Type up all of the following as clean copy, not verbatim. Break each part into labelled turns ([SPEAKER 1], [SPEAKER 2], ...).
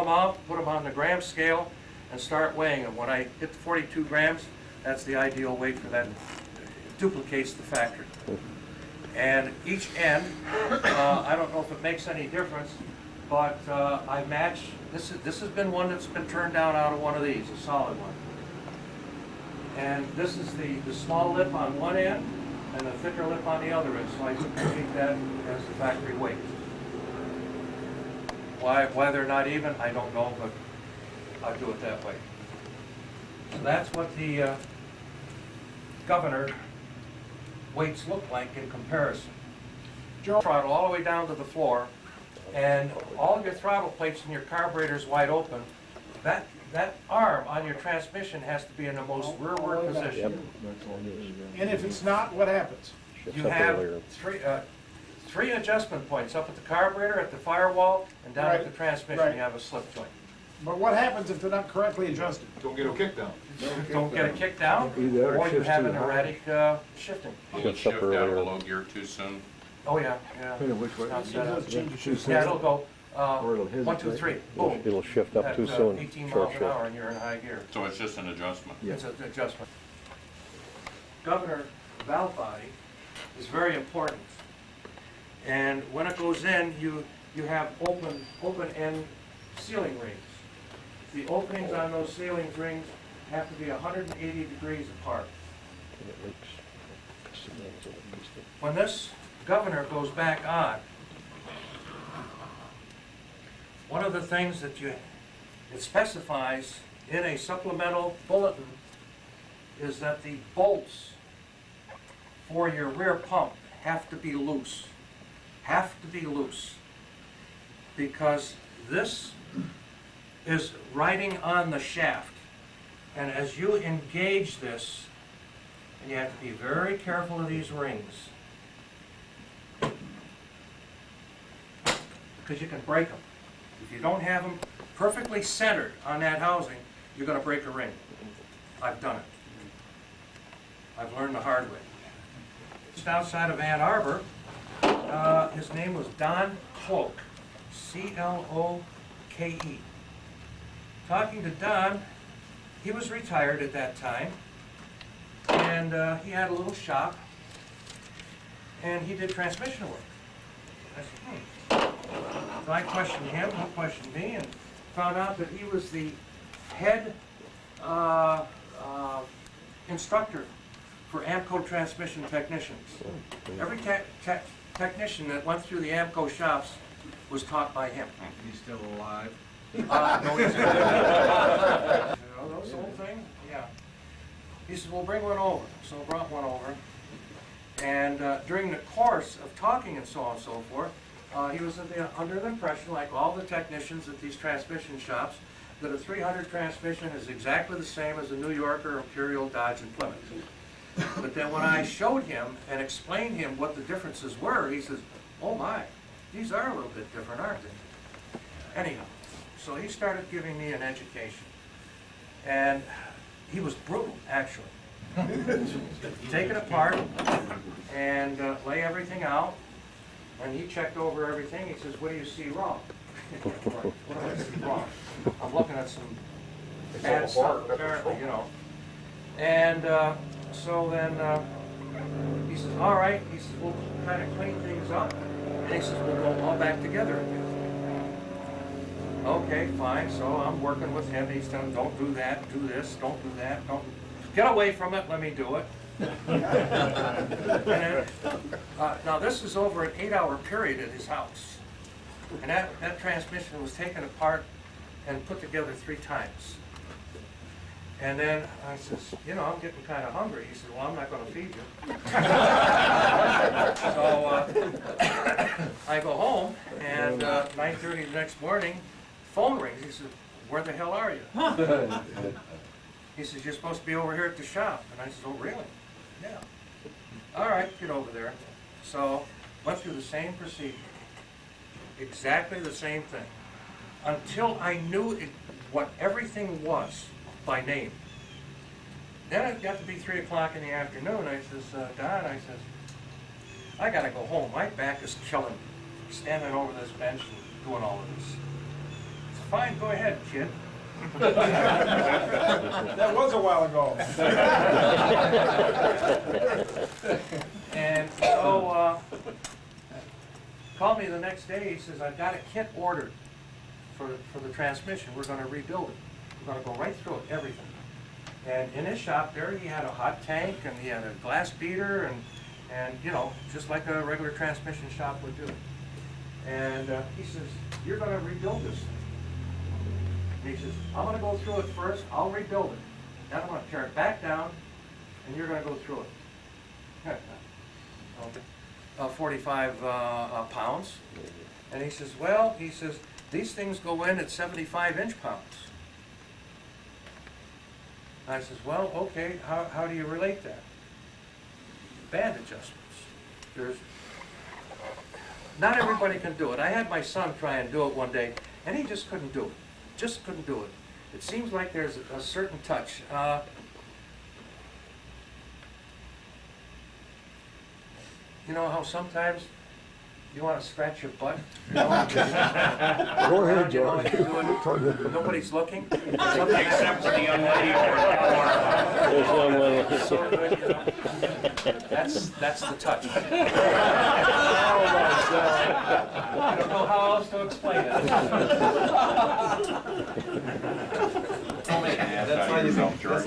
[SPEAKER 1] them out, put them on the gram scale, and start weighing them. When I hit the 42 grams, that's the ideal weight for that. It duplicates the factory. And each end, I don't know if it makes any difference, but I match. This has been one that's been turned down out of one of these, a solid one. And this is the small lip on one end and the thicker lip on the other end. So I duplicate that as the factory weight. Why they're not even, I don't know, but I'll do it that way. So that's what the governor weights look like in comparison. Throttle all the way down to the floor, and all your throttle plates and your carburetor is wide open. That arm on your transmission has to be in the most rearward position.
[SPEAKER 2] And if it's not, what happens?
[SPEAKER 1] You have three adjustment points, up at the carburetor, at the firewall, and down at the transmission. You have a slip joint.
[SPEAKER 2] But what happens if they're not correctly adjusted?
[SPEAKER 3] Don't get a kick down.
[SPEAKER 1] Don't get a kick down, or you have an erratic shifting.
[SPEAKER 4] Will it shift out of a low gear too soon?
[SPEAKER 1] Oh yeah, yeah.
[SPEAKER 5] Which way?
[SPEAKER 1] Yeah, it'll go 1, 2, 3. Boom.
[SPEAKER 5] It'll shift up too soon.
[SPEAKER 1] 18 miles an hour, and you're in high gear.
[SPEAKER 4] So it's just an adjustment?
[SPEAKER 1] It's an adjustment. Governor valve body is very important. And when it goes in, you have open end sealing rings. The openings on those sealing rings have to be 180 degrees apart. When this governor goes back on, one of the things that it specifies in a supplemental bulletin is that the bolts for your rear pump have to be loose. Have to be loose. Because this is riding on the shaft. And as you engage this, and you have to be very careful of these rings, because you can break them. If you don't have them perfectly centered on that housing, you're going to break a ring. I've done it. I've learned the hard way. Just outside of Ann Arbor, his name was Don Cloke, C-L-O-K-E. Talking to Don, he was retired at that time, and he had a little shop, and he did transmission work. I said, So I questioned him, he questioned me, and found out that he was the head instructor for AMCO transmission technicians. Every technician that went through the AMCO shops was taught by him.
[SPEAKER 3] He's still alive.
[SPEAKER 1] No, he's not. You know, those old things? Yeah. He said, well, bring one over. So I brought one over. And during the course of talking and so on and so forth, he was under the impression, like all the technicians at these transmission shops, that a 300 transmission is exactly the same as a New Yorker, Imperial, Dodge, and Plymouth. But then when I showed him and explained him what the differences were, he says, oh my, these are a little bit different, aren't they? Anyhow, so he started giving me an education. And he was brutal, actually. Take it apart and lay everything out. And he checked over everything. He says, what do you see wrong? What do I see wrong? I'm looking at some bad stuff, apparently, you know. And so then he says, all right. He says, we'll kind of clean things up. And he says, we'll go all back together again. Okay, fine. So I'm working with him. He's telling, don't do that, do this, don't do that, don't. Get away from it, let me do it. And then, now this is over an 8-hour period at his house. And that transmission was taken apart and put together 3 times. And then I says, you know, I'm getting kind of hungry. He said, well, I'm not going to feed you. So I go home, and 9:30 the next morning, phone rings. He said, where the hell are you? He says, you're supposed to be over here at the shop. And I said, oh, really? Yeah. All right, get over there. So went through the same procedure. Exactly the same thing. Until I knew what everything was by name. Then it got to be 3 o'clock in the afternoon. I says, Don, I says, I got to go home. My back is killing me. Standing over this bench and doing all of this. fine, go ahead, kid.
[SPEAKER 2] That was a while ago.
[SPEAKER 1] And so, called me the next day, he says, I've got a kit ordered for the transmission. We're gonna rebuild it. We're gonna go right through it, everything. And in his shop there, he had a hot tank, and he had a glass beater, and you know, just like a regular transmission shop would do. And he says, you're gonna rebuild this thing. And he says, I'm gonna go through it first, I'll rebuild it. Then I'm gonna tear it back down, and you're gonna go through it. 45 pounds. And he says, well, he says, these things go in at 75 inch-pounds. I says, well, okay, how do you relate that? Band adjustments. Not everybody can do it. I had my son try and do it one day, and he just couldn't do it. Just couldn't do it. It seems like there's a certain touch. You know how sometimes you want to scratch your butt? You know?
[SPEAKER 5] Go ahead,
[SPEAKER 1] You know,
[SPEAKER 5] George.
[SPEAKER 1] you do it, nobody's looking.
[SPEAKER 6] Except for the young lady over
[SPEAKER 5] There's one little-
[SPEAKER 1] So good, you know. That's the touch. I don't know how else to explain it.
[SPEAKER 4] That's how you yourself, George.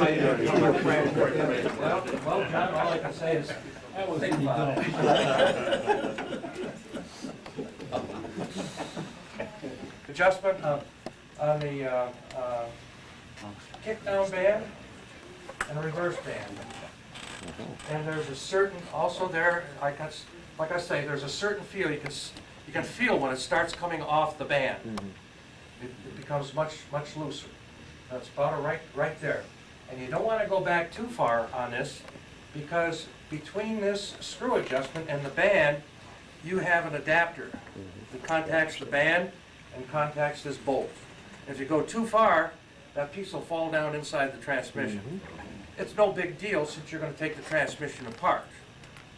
[SPEAKER 1] Well, John, all I can say is, think about it. Adjustment on the kick-down band and a reverse band. And there's a certain, also there, like I say, there's a certain feel. You can feel when it starts coming off the band. It becomes much looser. That's about right there. And you don't want to go back too far on this, because between this screw adjustment and the band, you have an adapter that contacts the band and contacts this bolt. If you go too far, that piece will fall down inside the transmission. It's no big deal since you're going to take the transmission apart.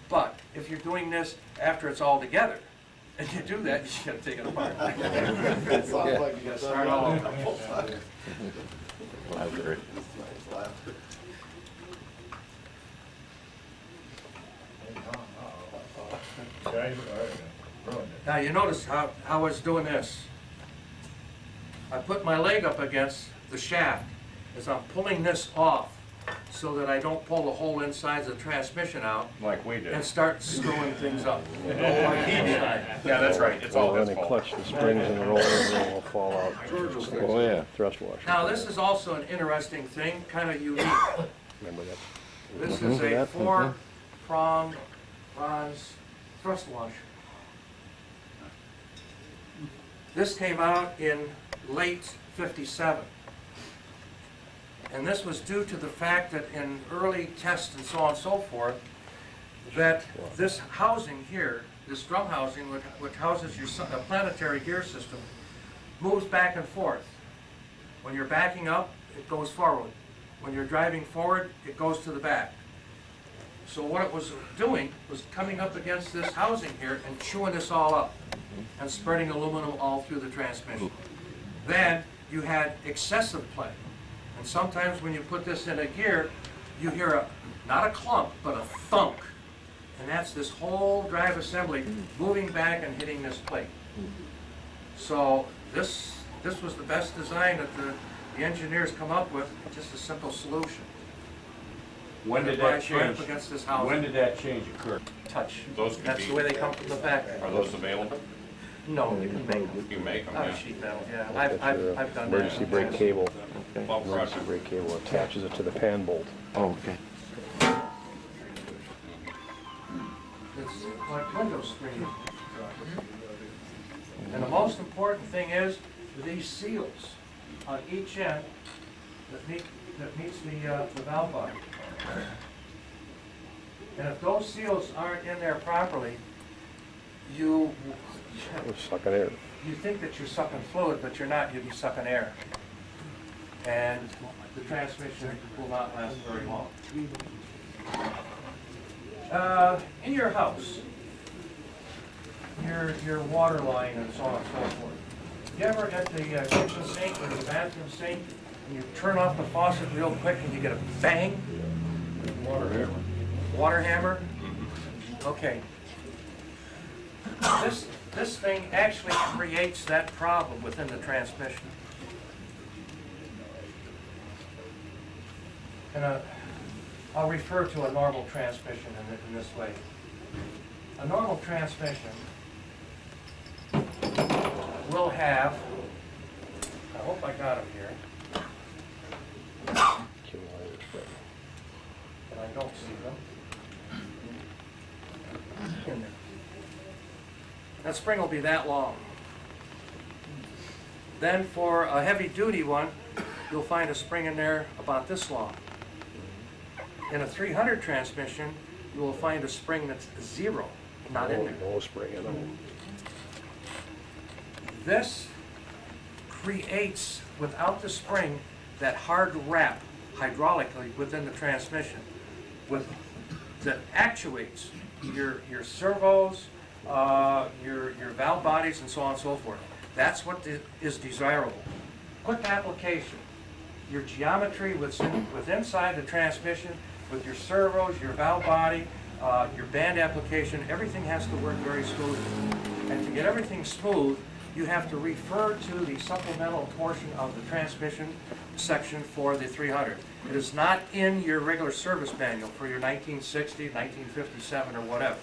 [SPEAKER 1] But if you're doing this after it's all together, and you do that, you got to take it apart.
[SPEAKER 3] It sounds like
[SPEAKER 1] You got to start all over.
[SPEAKER 5] I agree.
[SPEAKER 1] Now you notice how I was doing this. I put my leg up against the shaft as I'm pulling this off so that I don't pull the whole inside of the transmission out
[SPEAKER 4] Like we did.
[SPEAKER 1] and start screwing things up.
[SPEAKER 4] Yeah, that's right. It's all
[SPEAKER 5] Well,
[SPEAKER 4] his
[SPEAKER 5] then it
[SPEAKER 4] fault.
[SPEAKER 5] clutch the springs and the roller and will fall out. Oh, yeah, thrust washer.
[SPEAKER 1] Now this is also an interesting thing, kind of unique.
[SPEAKER 5] Remember that?
[SPEAKER 1] This is a
[SPEAKER 5] that?
[SPEAKER 1] 4-prong bronze thrust washer. This came out in late '57. And this was due to the fact that in early tests and so on and so forth, that this housing here, this drum housing, which houses your planetary gear system, moves back and forth. When you're backing up, it goes forward. When you're driving forward, it goes to the back. So what it was doing was coming up against this housing here and chewing this all up and spreading aluminum all through the transmission. Then you had excessive play. And sometimes when you put this in a gear, you hear not a clump, but a thunk. And that's this whole drive assembly moving back and hitting this plate. So this was the best design that the engineers come up with, just a simple solution.
[SPEAKER 6] When did
[SPEAKER 1] Right
[SPEAKER 6] that change?
[SPEAKER 1] up against this housing.
[SPEAKER 6] When did that change occur?
[SPEAKER 1] Touch.
[SPEAKER 4] Those could
[SPEAKER 1] That's
[SPEAKER 4] be-
[SPEAKER 1] the way they come from the factory.
[SPEAKER 4] Are those available?
[SPEAKER 1] No, you can make them.
[SPEAKER 4] You make them,
[SPEAKER 1] Out
[SPEAKER 4] yeah.
[SPEAKER 1] of sheet metal, yeah.
[SPEAKER 5] That's your
[SPEAKER 1] I've done that.
[SPEAKER 5] emergency brake cable.
[SPEAKER 4] Well,
[SPEAKER 5] Emergency
[SPEAKER 4] Roger.
[SPEAKER 5] brake cable attaches it to the pan bolt.
[SPEAKER 6] Oh, okay.
[SPEAKER 1] It's like window screen. And the most important thing is these seals on each end that meets the valve body. And if those seals aren't in there properly, you
[SPEAKER 5] We're sucking air.
[SPEAKER 1] think that you're sucking fluid, but you're not. You'll be sucking air. And the transmission will not last very long. In your house, your water line and so on and so forth. You ever at the kitchen sink or the bathroom sink, and you turn off the faucet real quick and you get a bang?
[SPEAKER 6] Water hammer.
[SPEAKER 1] Water hammer? Okay. This thing actually creates that problem within the transmission. And I'll refer to a normal transmission in this way. A normal transmission will have, I hope I got them here, but I don't see them. In there. That spring will be that long. Then for a heavy duty one, you'll find a spring in there about this long. In a 300 transmission, you will find a spring that's zero, not in there.
[SPEAKER 5] No spring at all.
[SPEAKER 1] This creates, without the spring, that hard wrap hydraulically within the transmission that actuates your servos, your valve bodies, and so on and so forth. That's what is desirable. Quick application. Your geometry with inside the transmission, with your servos, your valve body, your band application, everything has to work very smoothly. And to get everything smooth, you have to refer to the supplemental portion of the transmission section for the 300. It is not in your regular service manual for your 1960, 1957, or whatever.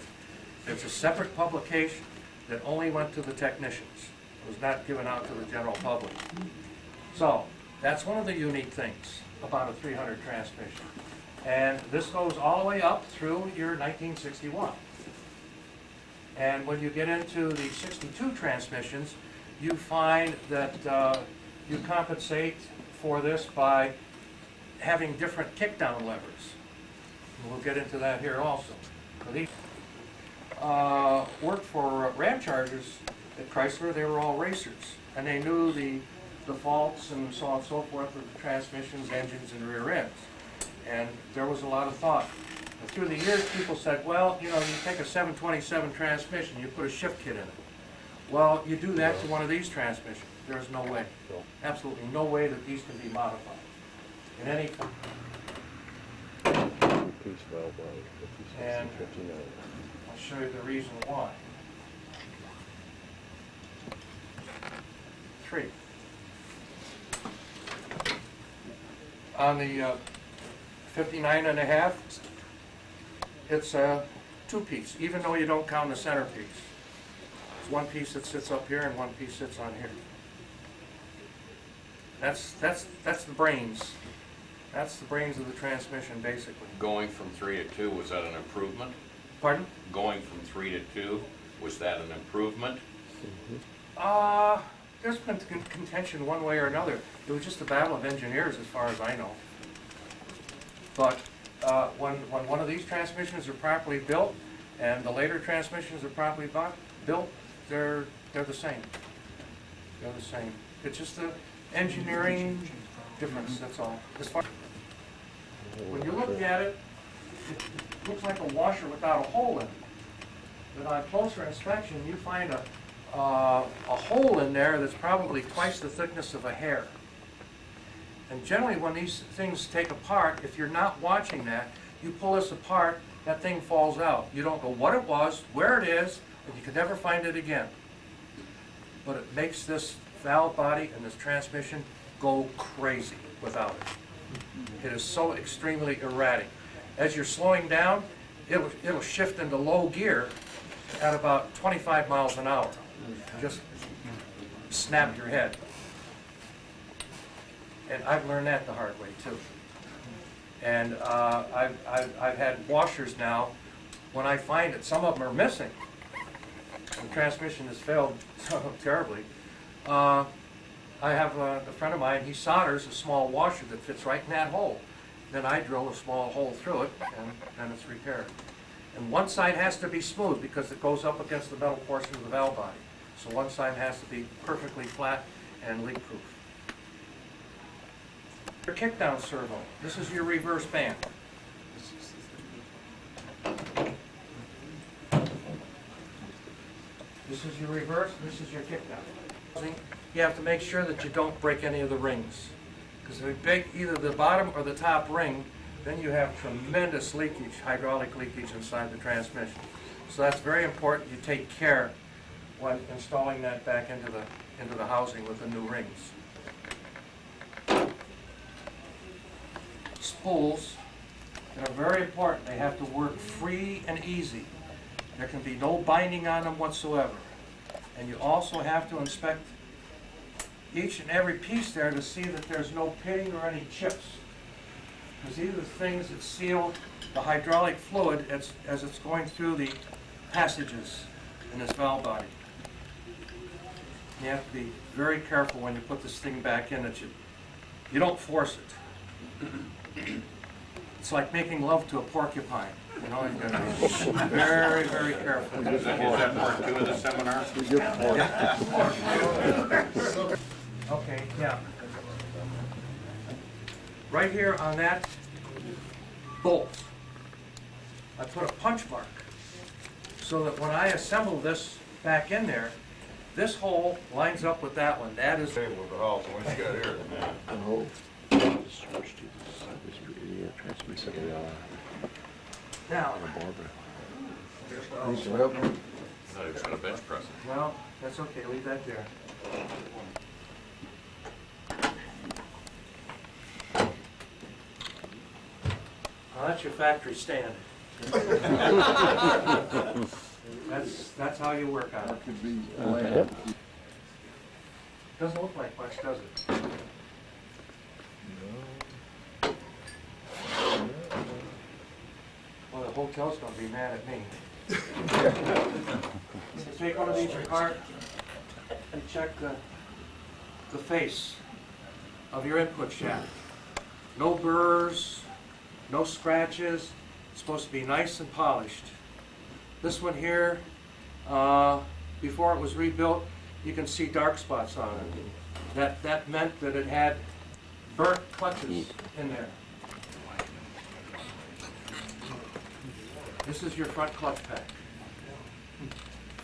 [SPEAKER 1] It's a separate publication that only went to the technicians. It was not given out to the general public. So, that's one of the unique things about a 300 transmission. And this goes all the way up through your 1961. And when you get into the 62 transmissions, you find that you compensate for this by having different kickdown levers. And we'll get into that here also. So these worked for Ram Chargers at Chrysler. They were all racers, and they knew the faults and so on and so forth with the transmissions, engines, and rear ends. And there was a lot of thought. And through the years, people said, well, you know, you take a 727 transmission, you put a shift kit in it. Well, you do that to one of these transmissions. There's no way. Absolutely no way that these can be modified. In any form.
[SPEAKER 5] Piece valve body, 56
[SPEAKER 1] And-
[SPEAKER 5] and 59.
[SPEAKER 1] I'll show you the reason why. 3. On the 59 and a half, it's a 2-piece, even though you don't count the center piece. It's one piece that sits up here and one piece sits on here. That's the brains. That's the brains of the transmission, basically.
[SPEAKER 6] Going from 3 to 2, was that an improvement?
[SPEAKER 1] Pardon?
[SPEAKER 6] Going from 3 to 2, was that an improvement?
[SPEAKER 1] There's been contention one way or another. It was just a battle of engineers as far as I know. But when one of these transmissions are properly built and the later transmissions are properly built, they're the same. They're the same. It's just the engineering difference, that's all. As far when you look at it, it looks like a washer without a hole in it. But on closer inspection, you find a hole in there that's probably twice the thickness of a hair. And generally when these things take apart, if you're not watching that, you pull this apart, that thing falls out. You don't know what it was, where it is, and you can never find it again. But it makes this valve body and this transmission go crazy without it. It is so extremely erratic. As you're slowing down, it'll shift into low gear at about 25 miles an hour. Just snap your head. And I've learned that the hard way too. And I've had washers now, when I find that some of them are missing, the transmission has failed so terribly. I have a friend of mine, he solders a small washer that fits right in that hole. Then I drill a small hole through it, and then it's repaired. And one side has to be smooth because it goes up against the metal portion of the valve body. So one side has to be perfectly flat and leak-proof. Your kickdown servo. This is your reverse band. This is your reverse, this is your kickdown. you have to make sure that you don't break any of the rings. Because if you break either the bottom or the top ring, then you have tremendous leakage, hydraulic leakage inside the transmission. So that's very important. You take care when installing that back into the housing with the new rings. Spools that are very important. They have to work free and easy. There can be no binding on them whatsoever. And you also have to inspect each and every piece there to see that there's no pitting or any chips. Because these are the things that seal the hydraulic fluid as it's going through the passages in this valve body. You have to be very careful when you put this thing back in that you don't force it. It's like making love to a porcupine. You know, you've got to be very, very careful.
[SPEAKER 6] Is that part 2 of the seminar?
[SPEAKER 1] Okay, yeah. Right here on that bolt, I put a punch mark so that when I assemble this back in there, this hole lines up with that one. That is
[SPEAKER 2] Table with the house, the one you got here.
[SPEAKER 1] now.
[SPEAKER 6] Not even got a bench press.
[SPEAKER 1] Well, that's okay. Leave that there. Well, that's your factory stand. That's how you work on it.
[SPEAKER 3] Could be
[SPEAKER 5] Yep.
[SPEAKER 1] Doesn't look like much, does it? Well, the hotel's gonna be mad at me. So take one of these apart and check the face of your input shaft. No burrs, no scratches. It's supposed to be nice and polished. This one here, before it was rebuilt, you can see dark spots on it. That meant that it had burnt clutches in there. This is your front clutch pack.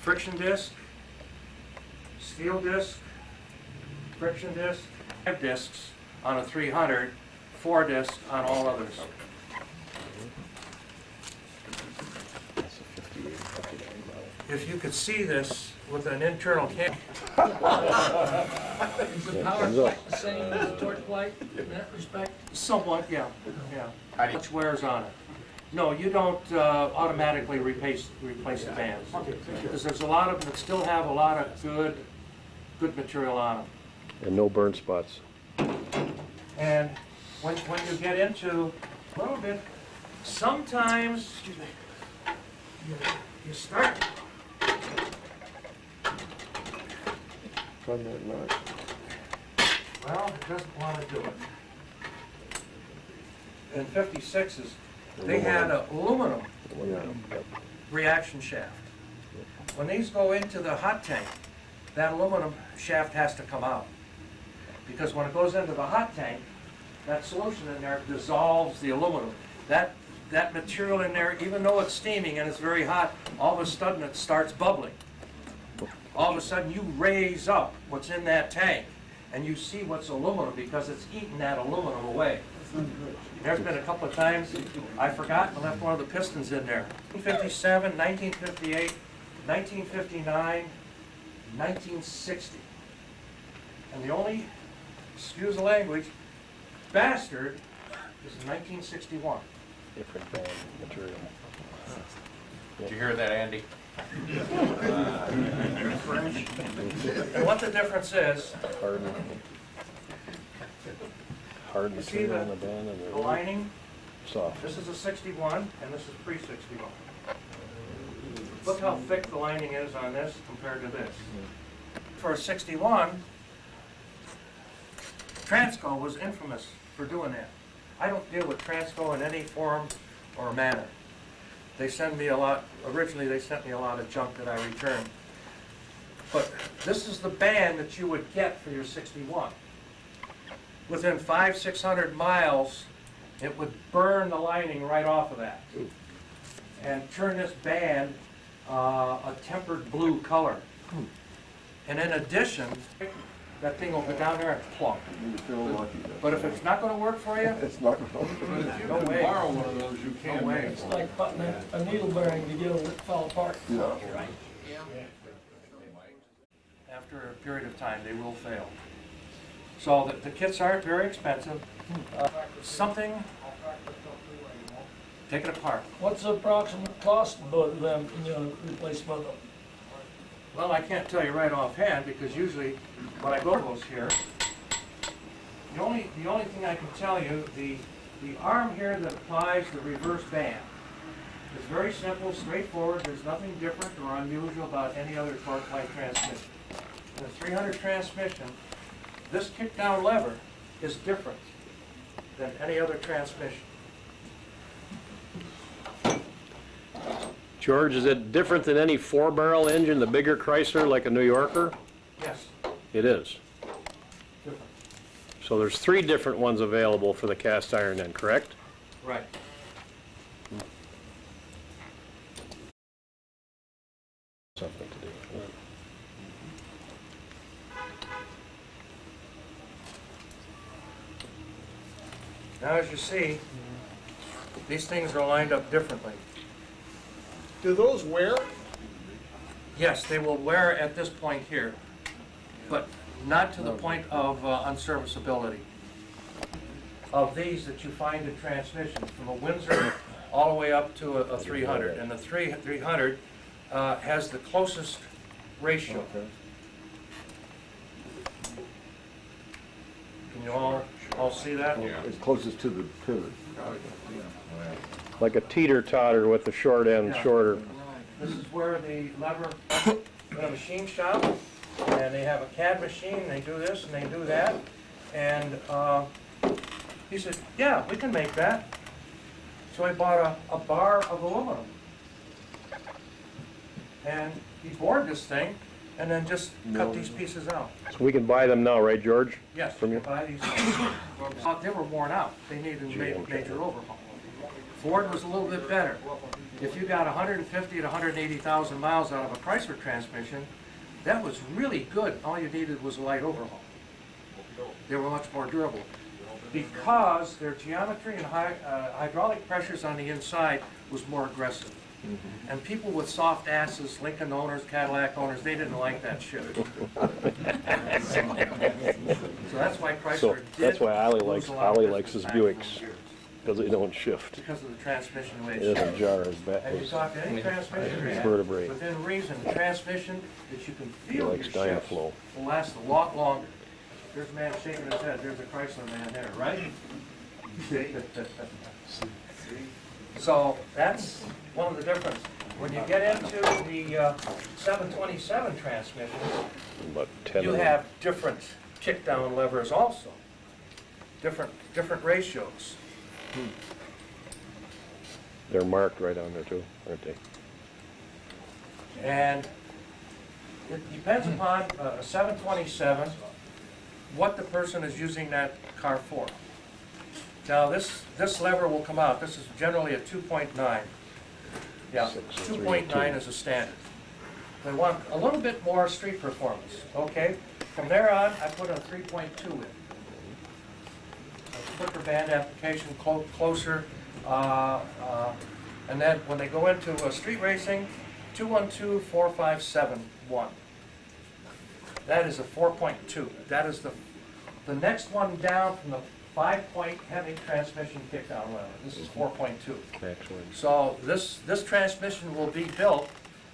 [SPEAKER 1] Friction disc, steel disc, friction disc, 5 discs on a 300, 4 discs on all others. If you could see this with an internal camera.
[SPEAKER 7] Is the power plate the same as the torque plate in that respect?
[SPEAKER 1] Somewhat, yeah, yeah. Which wears on it. No, you don't automatically replace the bands. Because there's a lot of them that still have a lot of good material on them.
[SPEAKER 5] And no burn spots.
[SPEAKER 1] And when you get into a little bit, sometimes you start.
[SPEAKER 5] Run that nut.
[SPEAKER 1] Well, it doesn't want to do it. In 56s, they had an aluminum reaction shaft. When these go into the hot tank, that aluminum shaft has to come out. Because when it goes into the hot tank, that solution in there dissolves the aluminum. That material in there, even though it's steaming and it's very hot, all of a sudden it starts bubbling. All of a sudden you raise up what's in that tank and you see what's aluminum because it's eating that aluminum away. There's been a couple of times I forgot and left one of the pistons in there. 1957, 1958, 1959, 1960. And the only, excuse the language, bastard is in 1961.
[SPEAKER 5] Different band material.
[SPEAKER 6] Did you hear that, Andy?
[SPEAKER 1] And what the difference is,
[SPEAKER 5] Hard
[SPEAKER 1] you see
[SPEAKER 5] material on the band and
[SPEAKER 1] the lining,
[SPEAKER 5] soft.
[SPEAKER 1] this is a 61 and this is pre-61. Look how thick the lining is on this compared to this. For a 61, Transco was infamous for doing that. I don't deal with Transco in any form or manner. They send me a lot, originally they sent me a lot of junk that I returned. But this is the band that you would get for your 61. Within 500-600 miles, it would burn the lining right off of that. And turn this band a tempered blue color. And in addition, that thing will go down there and plump.
[SPEAKER 3] You feel lucky.
[SPEAKER 1] But if it's not gonna work for you,
[SPEAKER 3] It's not gonna.
[SPEAKER 1] no way.
[SPEAKER 2] Borrow one of those, you
[SPEAKER 1] No
[SPEAKER 2] can.
[SPEAKER 1] way.
[SPEAKER 7] It's like putting a needle bearing together that fell apart.
[SPEAKER 3] Yeah.
[SPEAKER 1] After a period of time, they will fail. So the kits aren't very expensive. Something, take it apart.
[SPEAKER 7] What's the approximate cost of them, replace both of them?
[SPEAKER 1] Well, I can't tell you right offhand, because usually when I go to those here, the only thing I can tell you, the arm here that applies the reverse band is very simple, straightforward. There's nothing different or unusual about any other torque-like transmission. In the 300 transmission, this kick-down lever is different than any other transmission.
[SPEAKER 5] George, is it different than any four-barrel engine, the bigger Chrysler, like a New Yorker?
[SPEAKER 1] Yes,
[SPEAKER 5] It is.
[SPEAKER 1] different.
[SPEAKER 5] So there's 3 different ones available for the cast iron then, correct?
[SPEAKER 1] Right.
[SPEAKER 5] Something to do with it.
[SPEAKER 1] Now, as you see, these things are lined up differently.
[SPEAKER 2] Do those wear?
[SPEAKER 1] Yes, they will wear at this point here, but not to the point of unserviceability. Of these that you find in transmissions, from a Windsor all the way up to a 300. And the 300 has the closest ratio.
[SPEAKER 3] Okay.
[SPEAKER 1] Can you all see that?
[SPEAKER 6] Yeah.
[SPEAKER 3] It's closest to the pivot.
[SPEAKER 5] Like a teeter-totter with the short end
[SPEAKER 1] Yeah.
[SPEAKER 5] shorter.
[SPEAKER 1] This is where the lever, in a machine shop, and they have a CAD machine, they do this and they do that. And he said, yeah, we can make that. So I bought a bar of aluminum. And he bored this thing and then just cut these pieces out.
[SPEAKER 5] So we can buy them now, right, George?
[SPEAKER 1] Yes,
[SPEAKER 5] From
[SPEAKER 1] you
[SPEAKER 5] you?
[SPEAKER 1] can buy these. They were worn out. They needed a major overhaul. Ford was a little bit better. If you got 150 to 180,000 miles out of a Chrysler transmission, that was really good. All you needed was a light overhaul. They were much more durable. Because their geometry and hydraulic pressures on the inside was more aggressive. And people with soft asses, Lincoln owners, Cadillac owners, they didn't like that shit. So that's why Chrysler
[SPEAKER 5] So
[SPEAKER 1] did
[SPEAKER 5] that's why Ollie
[SPEAKER 1] lose a lot of
[SPEAKER 5] likes his
[SPEAKER 1] business back
[SPEAKER 5] Buicks,
[SPEAKER 1] in those years,
[SPEAKER 5] because they don't shift.
[SPEAKER 1] because of the transmission
[SPEAKER 5] It
[SPEAKER 1] ratio.
[SPEAKER 5] doesn't jar his back,
[SPEAKER 1] And you
[SPEAKER 5] his
[SPEAKER 1] talk to any transmission man,
[SPEAKER 5] vertebrae.
[SPEAKER 1] within reason, a transmission that you can
[SPEAKER 5] He
[SPEAKER 1] feel your
[SPEAKER 5] likes
[SPEAKER 1] shifts
[SPEAKER 5] Dynaflow.
[SPEAKER 1] will last a lot longer. There's a man shaking his head, there's a Chrysler man there, right? So that's one of the differences. When you get into the 727 transmissions,
[SPEAKER 5] About 10
[SPEAKER 1] you
[SPEAKER 5] of them.
[SPEAKER 1] have different kick-down levers also. Different ratios.
[SPEAKER 5] They're marked right on there too, aren't they?
[SPEAKER 1] And it depends upon a 727, what the person is using that car for. Now this lever will come out. This is generally a 2.9. Yeah, 2.9 is a standard. They want a little bit more street performance, okay? From there on, I put a 3.2 in. A quicker band application, closer. And then when they go into street racing, 212-4571. That is a 4.2. That is the next one down from the 5-point heavy transmission kickdown lever. This is 4.2.
[SPEAKER 5] Excellent.
[SPEAKER 1] So this transmission will be built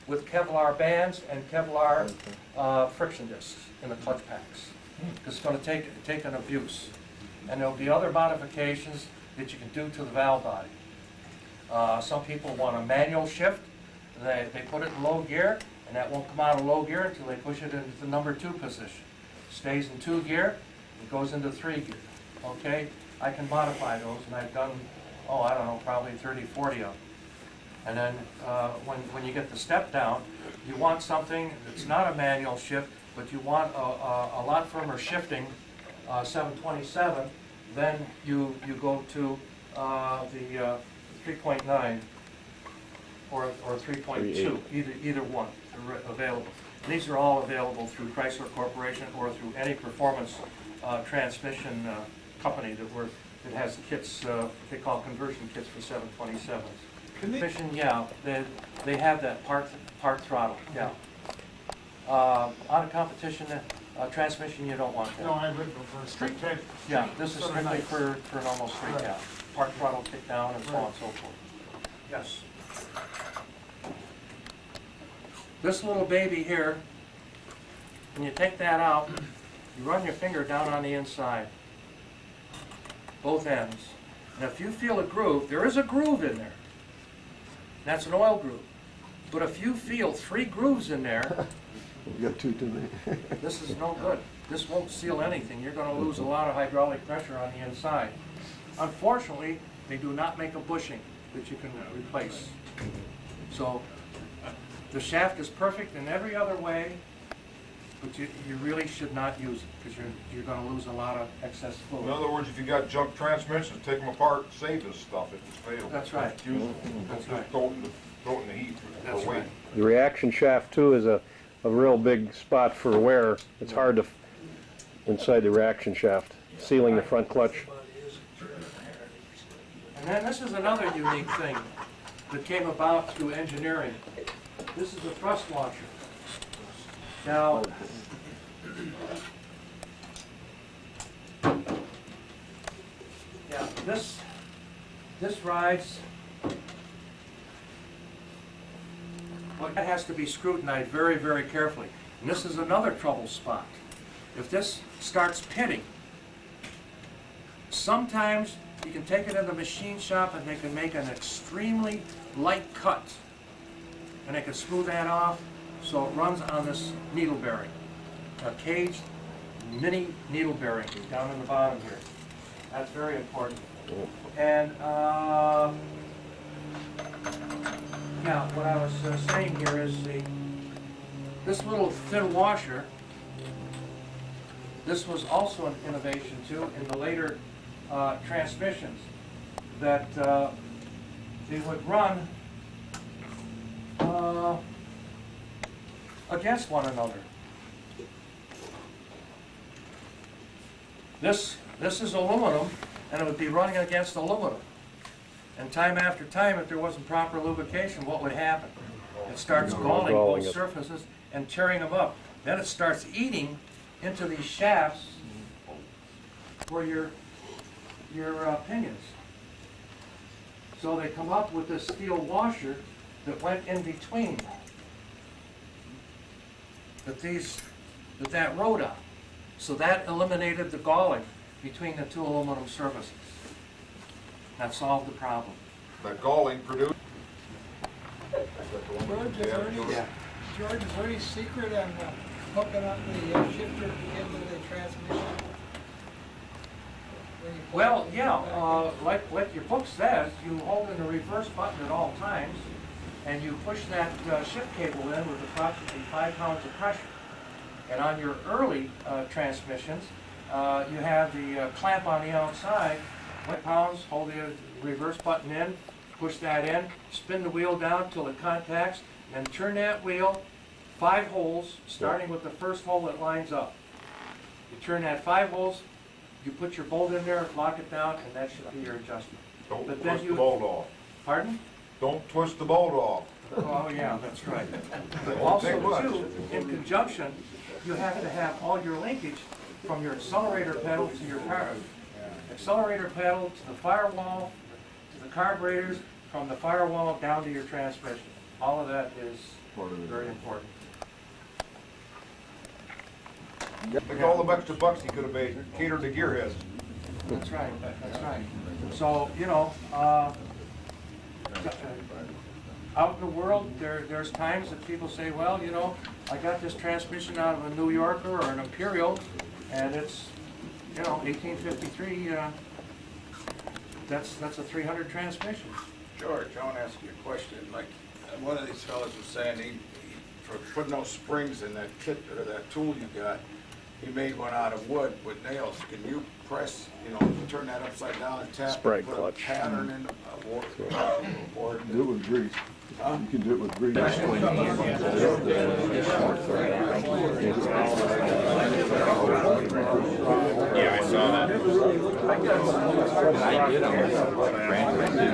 [SPEAKER 1] with Kevlar bands and Kevlar friction discs in the clutch packs. It's going to take an abuse. And there'll be other modifications that you can do to the valve body. Some people want a manual shift. They put it in low gear, and that won't come out of low gear until they push it into the number 2 position. Stays in 2 gear, it goes into 3 gear. Okay, I can modify those, and I've done, I don't know, probably 30, 40 of them. And then when you get the step down, you want something that's not a manual shift, but you want a lot firmer shifting, 727, then you go to the 3.9 or 3.2, either one are available. These are all available through Chrysler Corporation or through any performance transmission company that has kits, they call conversion kits for 727s. Transmission, yeah, they have that part throttle, yeah. On a competition transmission, you don't want that.
[SPEAKER 2] No, I've written for a straight tank.
[SPEAKER 1] Yeah, this is strictly for normal straight down. Part throttle kick down and so on and so forth. Yes. This little baby here, when you take that out, you run your finger down on the inside, both ends. And if you feel a groove, there is a groove in there. That's an oil groove. But if you feel 3 grooves in there,
[SPEAKER 3] You got too many.
[SPEAKER 1] this is no good. This won't seal anything. You're going to lose a lot of hydraulic pressure on the inside. Unfortunately, they do not make a bushing that you can replace. So the shaft is perfect in every other way, but you really should not use it because you're going to lose a lot of excess
[SPEAKER 8] In
[SPEAKER 1] fluid.
[SPEAKER 8] other words, if you got junk transmissions, take them apart, save this stuff if it's failed.
[SPEAKER 1] That's right.
[SPEAKER 8] Use it.
[SPEAKER 1] That's
[SPEAKER 8] Don't
[SPEAKER 1] right.
[SPEAKER 8] just throw it in the heat
[SPEAKER 1] That's
[SPEAKER 8] for weight.
[SPEAKER 1] right.
[SPEAKER 5] The reaction shaft too is a real big spot for wear. It's hard to, inside the reaction shaft, sealing the front clutch.
[SPEAKER 1] And then this is another unique thing that came about through engineering. This is a thrust launcher. Now, yeah, this rides, well, that has to be scrutinized very, very carefully. And this is another trouble spot. If this starts pitting, sometimes you can take it in the machine shop and they can make an extremely light cut. And they can smooth that off so it runs on this needle bearing. A caged mini needle bearing down in the bottom here. That's very important. And yeah, what I was saying here is this little thin washer, this was also an innovation too in the later transmissions, that they would run against one another. This is aluminum, and it would be running against aluminum. And time after time, if there wasn't proper lubrication, what would happen? It starts galling
[SPEAKER 5] Galling
[SPEAKER 1] both
[SPEAKER 5] it.
[SPEAKER 1] surfaces and tearing them up. Then it starts eating into these shafts for your pinions. So they come up with this steel washer that went in between that rode on. So that eliminated the galling between the two aluminum surfaces. That solved the problem.
[SPEAKER 8] That galling produced.
[SPEAKER 7] George, is there any secret on hooking up the shifter into the transmission?
[SPEAKER 1] Well, yeah, like your book says, you hold in the reverse button at all times, and you push that shift cable in with approximately 5 pounds of pressure. And on your early transmissions, you have the clamp on the outside, 1 pound, hold the reverse button in, push that in, spin the wheel down till it contacts, and turn that wheel 5 holes, starting with the first hole that lines up. You turn that 5 holes, you put your bolt in there, lock it down, and that should be your adjustment.
[SPEAKER 8] Don't
[SPEAKER 1] But then
[SPEAKER 8] twist
[SPEAKER 1] you-
[SPEAKER 8] the bolt off.
[SPEAKER 1] Pardon?
[SPEAKER 8] Don't twist the bolt off.
[SPEAKER 1] Oh, yeah, that's right.
[SPEAKER 8] They won't
[SPEAKER 1] Also,
[SPEAKER 8] take much.
[SPEAKER 1] too, in conjunction, you have to have all your linkage from your accelerator pedal to your car. Accelerator pedal to the firewall, to the carburetors, from the firewall down to your transmission. All of that is very important.
[SPEAKER 8] Think all the extra bucks he could have made catered to gearheads.
[SPEAKER 1] That's right, that's right. So, you know, out in the world, there's times that people say, well, you know, I got this transmission out of a New Yorker or an Imperial, and it's, you know, 1853, that's a 300 transmission.
[SPEAKER 9] George, I want to ask you a question. Like, one of these fellows was saying for putting those springs in that kit or that tool you got, he made one out of wood with nails. Can you press, you know, turn that upside down and tap
[SPEAKER 5] Sprite
[SPEAKER 9] and put
[SPEAKER 5] clutch.
[SPEAKER 9] a pattern in or
[SPEAKER 3] Do it with grease. You can do it with grease.
[SPEAKER 4] Yeah, I saw that.
[SPEAKER 6] I did, Branson did